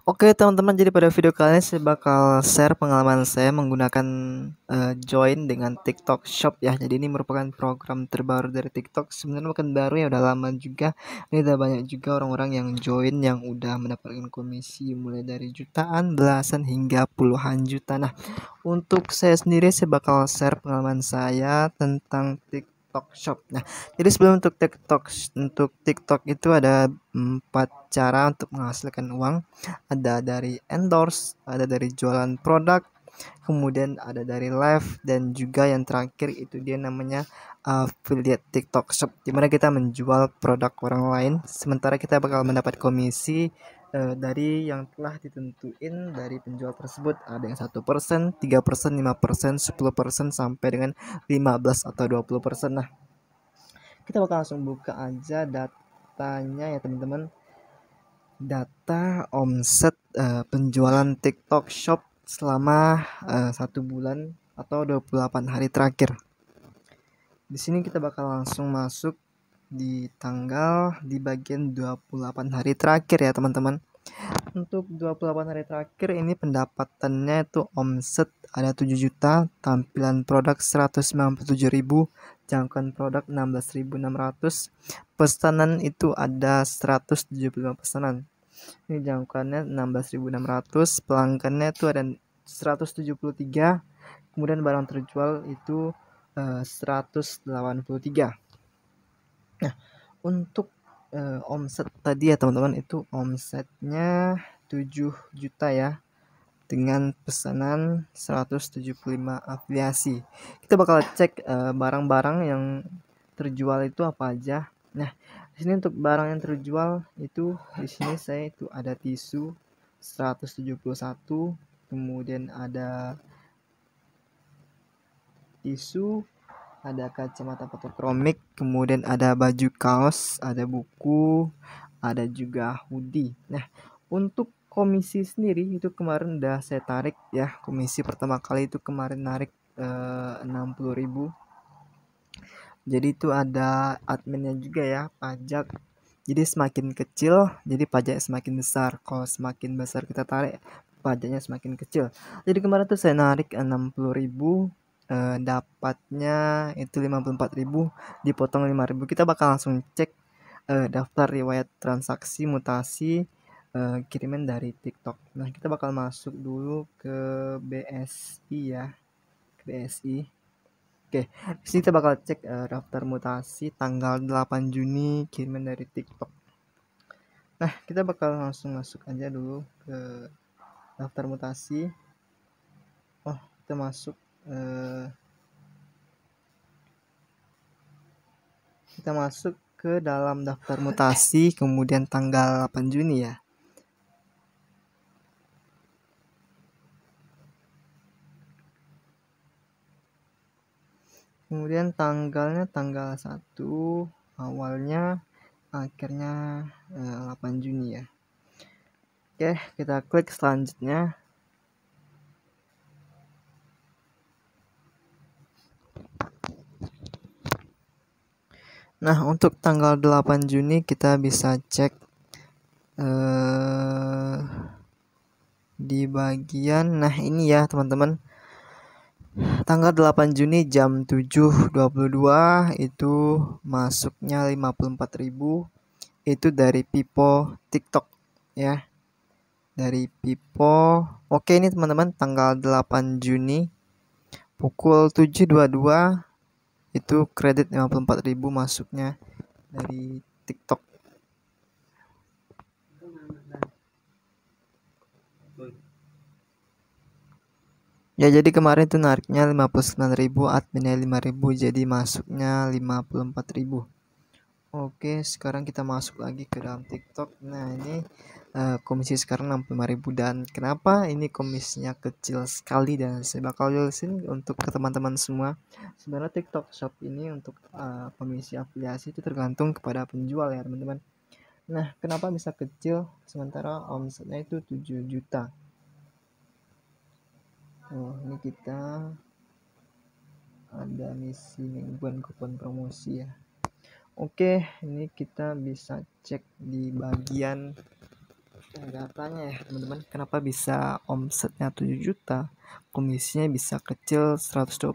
Oke teman-teman, jadi pada video kali ini saya bakal share pengalaman saya menggunakan Join dengan TikTok Shop ya. Jadi ini merupakan program terbaru dari TikTok. Sebenarnya bukan baru ya, udah lama juga. Ini udah banyak juga orang-orang yang join yang udah mendapatkan komisi mulai dari jutaan, belasan hingga puluhan juta. Nah, untuk saya sendiri saya bakal share pengalaman saya tentang TikTok Shop. Nah, jadi sebelum untuk TikTok itu ada 4 cara untuk menghasilkan uang. Ada dari endorse, ada dari jualan produk, kemudian ada dari live, dan juga yang terakhir itu dia namanya affiliate TikTok Shop, dimana kita menjual produk orang lain sementara kita bakal mendapat komisi dari yang telah ditentuin dari penjual tersebut. Ada yang 1%, 3%, 5%, 10%, sampai dengan 15 atau 20%. Nah, kita bakal langsung buka aja datanya ya teman-teman. Data omset penjualan TikTok Shop selama 1 bulan atau 28 hari terakhir. Di sini kita bakal langsung masuk di tanggal di bagian 28 hari terakhir ya teman-teman. Untuk 28 hari terakhir ini pendapatannya itu omset ada 7 juta, tampilan produk 197.000, jangkauan produk 16.600, pesanan itu ada 175 pesanan. Ini jangkauannya 16.600, pelanggannya itu ada 173, kemudian barang terjual itu 183. Nah, untuk omset tadi ya teman-teman, itu omsetnya 7 juta ya, dengan pesanan 175 afiliasi. Kita bakal cek barang-barang yang terjual itu apa aja. Nah, di sini untuk barang yang terjual itu di sini saya itu ada tisu 171, kemudian ada tisu, ada kacamata fotokromik, kemudian ada baju kaos, ada buku, ada juga hoodie. Nah, untuk komisi sendiri itu kemarin udah saya tarik ya. Komisi pertama kali itu kemarin narik 60.000. Jadi itu ada adminnya juga ya, pajak. Jadi semakin kecil, jadi pajak semakin besar. Kalau semakin besar kita tarik, pajaknya semakin kecil. Jadi kemarin tuh saya narik 60.000, dapatnya itu 54.000, dipotong 5.000. Kita bakal langsung cek daftar riwayat transaksi mutasi kiriman dari TikTok. Nah, kita bakal masuk dulu ke BSI ya, ke BSI. Oke, di sini kita bakal cek daftar mutasi tanggal 8 Juni kiriman dari TikTok. Nah, kita bakal langsung masuk aja dulu ke daftar mutasi. Oh, kita masuk ke dalam daftar mutasi, kemudian tanggal 8 Juni ya. Kemudian tanggalnya tanggal 1, awalnya akhirnya 8 Juni ya. Oke, kita klik selanjutnya. Nah, untuk tanggal 8 Juni kita bisa cek di bagian, nah ini ya teman-teman, tanggal 8 Juni jam 7.22 itu masuknya 54.000, itu dari Pipo TikTok ya, dari Pipo. Oke, ini teman-teman tanggal 8 Juni pukul 7.22 itu kredit 54.000 masuknya dari TikTok. Ya, jadi kemarin itu nariknya 59.000, adminnya 5.000, jadi masuknya 54.000. Oke, sekarang kita masuk lagi ke dalam TikTok. Nah, ini komisi sekarang 65.000, dan kenapa ini komisinya kecil sekali, dan saya bakal jelasin untuk ke teman-teman semua. Sebenarnya TikTok Shop ini untuk komisi afiliasi itu tergantung kepada penjual ya, teman-teman. Nah, kenapa bisa kecil sementara omsetnya itu 7 juta? Oh, ini kita ada misi mingguan kupon promosi ya. Oke, ini kita bisa cek di bagian datanya ya teman-teman, kenapa bisa omsetnya 7 juta, komisinya bisa kecil 120.000.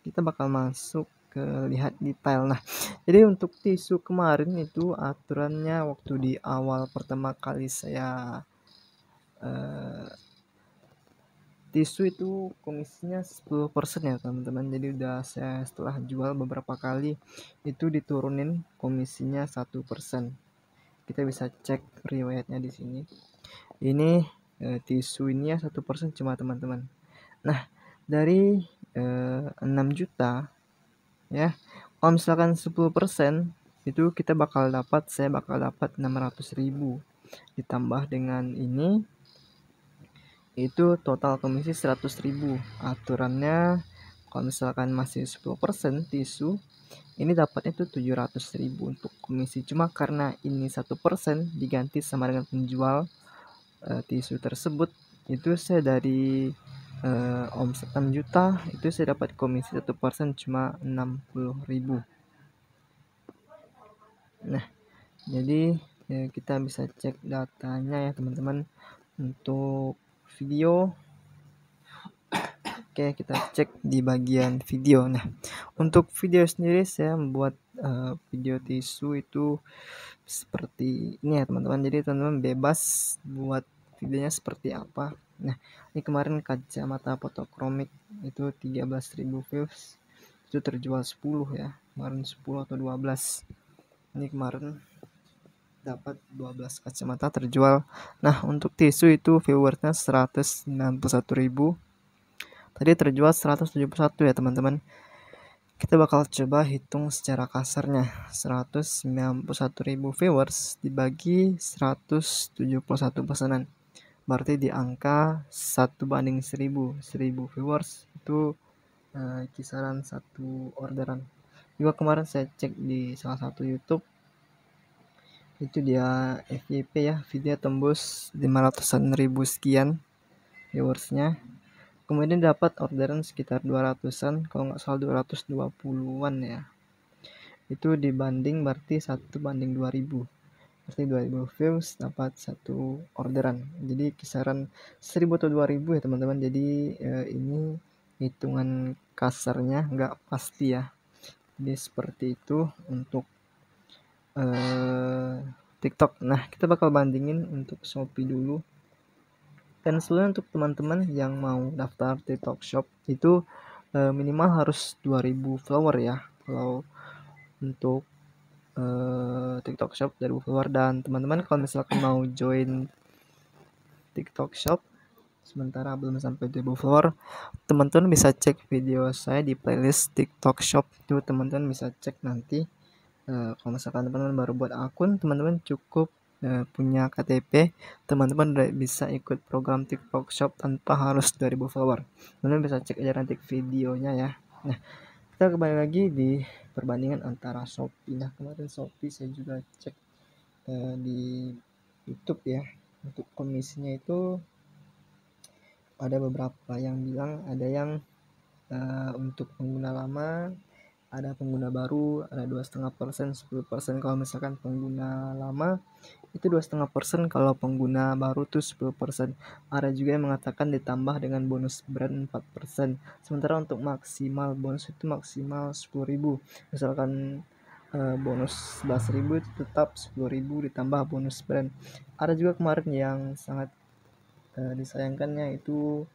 Kita bakal masuk ke lihat detail. Nah, jadi untuk tisu kemarin itu aturannya waktu di awal pertama kali saya tisu itu komisinya 10% ya teman-teman. Jadi udah saya setelah jual beberapa kali itu diturunin komisinya 1%. Kita bisa cek riwayatnya di sini. Ini tisu ini ya 1% cuma teman-teman. Nah, dari 6 juta ya, kalau misalkan 10% itu saya bakal dapat 600.000 ditambah dengan ini itu total komisi 100.000. Aturannya kalau misalkan masih 10% tisu ini dapatnya itu 700.000 untuk komisi, cuma karena ini 1% diganti sama dengan penjual tisu tersebut, itu saya dari omset 6 juta itu saya dapat komisi 1% cuma 60.000. Nah, jadi kita bisa cek datanya ya teman-teman. Untuk video, oke, kita cek di bagian video. Nah, untuk video sendiri saya membuat video tisu itu seperti ini ya teman-teman. Jadi teman-teman bebas buat videonya seperti apa. Nah, ini kemarin kacamata fotokromik itu 13.000 views, itu terjual 10 ya, kemarin 10 atau 12. Ini kemarin dapat 12 kacamata terjual. Nah, untuk tisu itu viewersnya 191.000, tadi terjual 171 ya teman-teman. Kita bakal coba hitung secara kasarnya. 191.000 viewers dibagi 171 pesanan, berarti di angka 1:1000. 1000 viewers itu kisaran satu orderan. Juga kemarin saya cek di salah satu YouTube, itu dia FYP ya, video tembus 500-an ribu sekian viewersnya. Kemudian dapat orderan sekitar 200-an, kalau nggak salah 220-an ya. Itu dibanding berarti 1:2000. Berarti 2000 views dapat satu orderan. Jadi kisaran 1000 atau 2000 ya teman-teman. Jadi ini hitungan kasarnya nggak pasti ya. Jadi seperti itu untuk TikTok. Nah, kita bakal bandingin untuk Shopee dulu. Dan sebenarnya untuk teman-teman yang mau daftar TikTok Shop itu minimal harus 2000 follower ya. Kalau untuk TikTok Shop 2000 follower. Dan teman-teman kalau misalkan mau join TikTok Shop sementara belum sampai 2000 follower, teman-teman bisa cek video saya di playlist TikTok Shop. Itu teman-teman bisa cek nanti. Kalau misalkan teman-teman baru buat akun, teman-teman cukup punya KTP, teman-teman udah bisa ikut program TikTok Shop tanpa harus 2000 follower. Teman-teman bisa cek aja nanti videonya ya. Nah, kita kembali lagi di perbandingan antara Shopee. Nah, kemarin Shopee saya juga cek di YouTube ya. Untuk komisinya itu ada beberapa yang bilang, ada yang untuk pengguna lama, ada pengguna baru, ada 2,5%, 10%. Kalau misalkan pengguna lama itu 2,5%, kalau pengguna baru tuh 10%. Ada juga yang mengatakan ditambah dengan bonus brand 4%. Sementara untuk maksimal bonus itu maksimal 10.000. Misalkan bonus 11.000 itu tetap 10.000 ditambah bonus brand. Ada juga kemarin yang sangat disayangkannya itu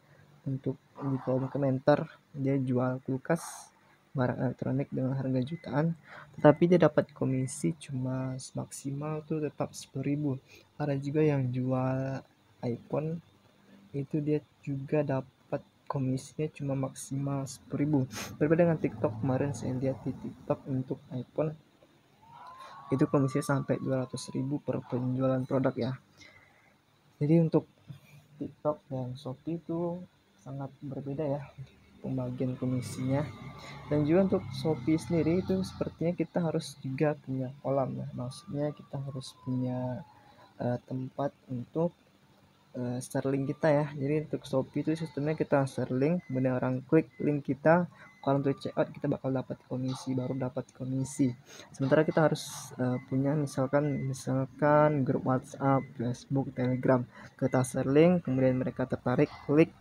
untuk di kolom komentar, dia jual kulkas barang elektronik dengan harga jutaan, tetapi dia dapat komisi cuma maksimal tuh tetap 10.000. Ada juga yang jual iPhone, itu dia juga dapat komisinya cuma maksimal 10.000. Berbeda dengan TikTok, kemarin saya lihat di TikTok untuk iPhone itu komisinya sampai 200.000 per penjualan produk ya. Jadi untuk TikTok dan Shopee itu sangat berbeda ya pembagian komisinya. Dan juga untuk Shopee sendiri itu sepertinya kita harus juga punya kolam ya, maksudnya kita harus punya tempat untuk share link kita ya. Jadi untuk Shopee itu sistemnya kita share link, kemudian orang klik link kita, kalau untuk checkout kita bakal dapat komisi, baru dapat komisi. Sementara kita harus punya misalkan grup WhatsApp, Facebook, Telegram, kita share link, kemudian mereka tertarik, klik,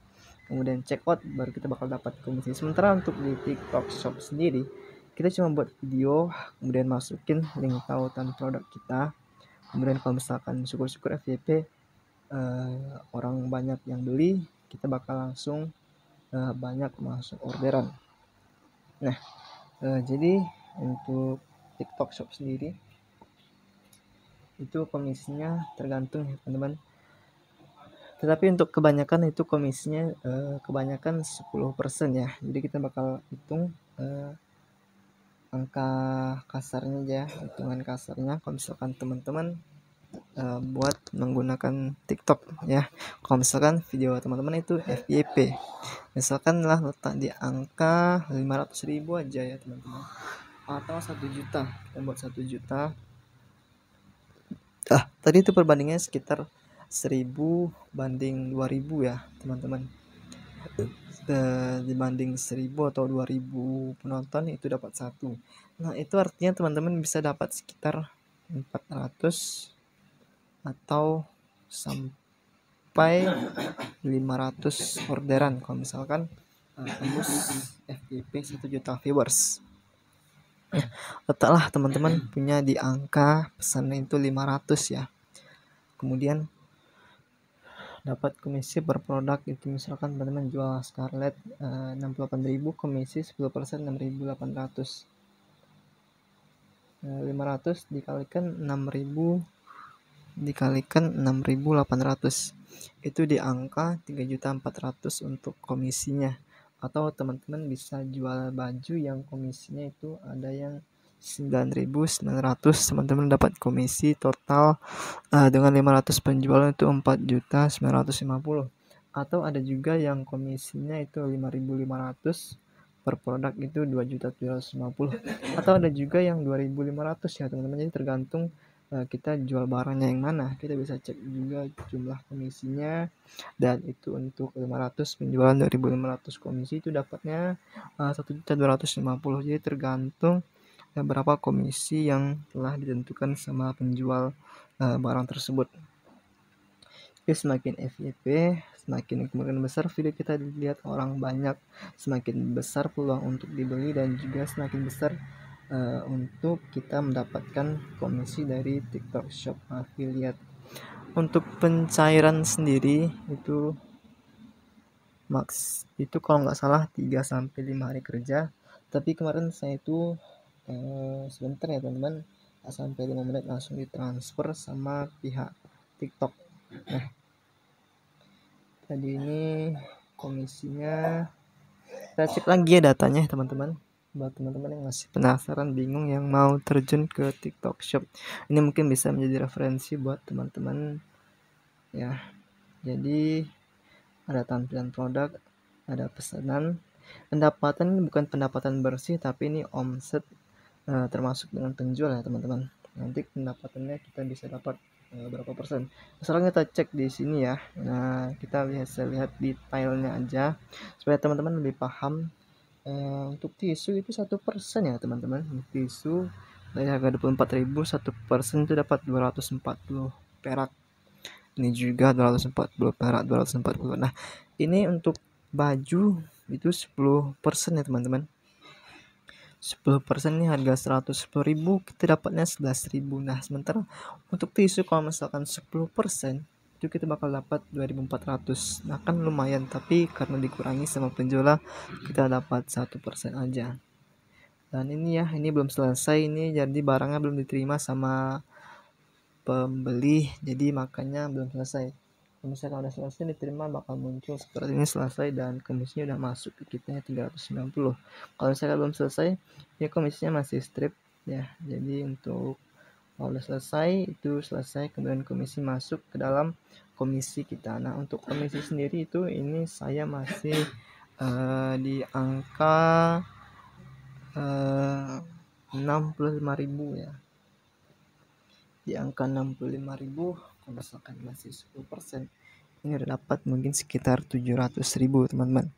kemudian checkout, baru kita bakal dapat komisi. Sementara untuk di TikTok Shop sendiri, kita cuma buat video, kemudian masukin link tautan produk kita, kemudian kalau misalkan syukur-syukur FYP orang banyak yang beli, kita bakal langsung banyak masuk orderan. Nah, jadi untuk TikTok Shop sendiri itu komisinya tergantung ya teman-teman. Tetapi untuk kebanyakan itu komisinya kebanyakan 10% ya. Jadi kita bakal hitung angka kasarnya aja, hitungan kasarnya. Kalau misalkan teman-teman buat menggunakan TikTok ya. Kalau misalkan video teman-teman itu FYP, misalkan lah letak di angka 500.000 aja ya teman-teman, atau 1 juta, kita buat 1 juta. Tadi itu perbandingannya sekitar 1000 banding 2000 ya teman-teman. Dibanding 1000 atau 2000 penonton itu dapat 1. Nah itu artinya teman-teman bisa dapat sekitar 400 atau sampai 500 orderan kalau misalkan tembus FYP 1 juta viewers. Letaklah teman-teman punya di angka pesannya itu 500 ya. Kemudian dapat komisi per produk itu, misalkan teman-teman jual Scarlett 68.000, komisi 10% 6.800. 500 dikalikan 6.000 dikalikan 6.800 itu di angka 3.400.000 untuk komisinya. Atau teman-teman bisa jual baju yang komisinya itu ada yang 9.900, teman-teman dapat komisi total dengan 500 penjualan itu 4.950.000. Atau ada juga yang komisinya itu 5.500, per produk itu 2.750. Atau ada juga yang 2.500 ya teman-teman. Jadi tergantung kita jual barangnya yang mana. Kita bisa cek juga jumlah komisinya, dan itu untuk 500 penjualan 2.500 komisi itu dapatnya 1.250. Jadi tergantung berapa komisi yang telah ditentukan sama penjual barang tersebut. Jadi semakin FYP, semakin kemungkinan besar video kita dilihat orang banyak, semakin besar peluang untuk dibeli, dan juga semakin besar untuk kita mendapatkan komisi dari TikTok Shop Affiliate. Untuk pencairan sendiri itu max itu kalau nggak salah 3-5 hari kerja, tapi kemarin saya itu sebentar ya teman-teman, sampai 5 menit langsung ditransfer sama pihak TikTok. Nah tadi ini komisinya kita cek lagi ya datanya teman-teman, buat teman-teman yang masih penasaran, bingung, yang mau terjun ke TikTok Shop, ini mungkin bisa menjadi referensi buat teman-teman ya. Jadi ada tampilan produk, ada pesanan, pendapatan ini bukan pendapatan bersih, tapi ini omset termasuk dengan penjual ya teman-teman. Nanti pendapatannya kita bisa dapat berapa persen. Misalnya kita cek di sini ya. Nah kita lihat detailnya aja supaya teman-teman lebih paham. Untuk tisu itu 1% ya teman-teman. Tisu dari harga 24.000, 1% itu dapat 240 perak. Ini juga 240 perak, 240. Nah ini untuk baju itu 10% ya teman-teman. 10% ini harga 110.000, kita dapatnya 11.000. Nah sementara untuk tisu kalau misalkan 10% itu kita bakal dapat 2.400. Nah kan lumayan, tapi karena dikurangi sama penjual kita dapat 1% aja. Dan ini ya, ini belum selesai, ini jadi barangnya belum diterima sama pembeli, jadi makanya belum selesai. Kalau misalkan udah selesai diterima bakal muncul seperti ini selesai, dan komisinya udah masuk ke kita 390. Kalau misalkan belum selesai ya komisinya masih strip ya. Jadi untuk kalau udah selesai itu selesai, kemudian komisi masuk ke dalam komisi kita. Nah untuk komisi sendiri itu ini saya masih di angka 65.000 ya, di angka 65.000. kalau misalkan masih 10% ini udah dapat mungkin sekitar 700.000 teman-teman,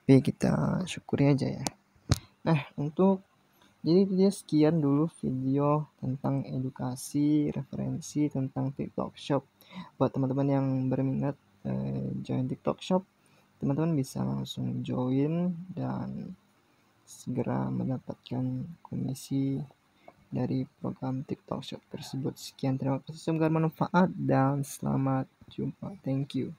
tapi kita syukuri aja ya. Nah, jadi itu dia, sekian dulu video tentang edukasi referensi tentang TikTok Shop. Buat teman-teman yang berminat join TikTok Shop, teman-teman bisa langsung join dan segera mendapatkan komisi dari program TikTok Shop tersebut. Sekian, terima kasih, semoga bermanfaat dan selamat jumpa. Thank you.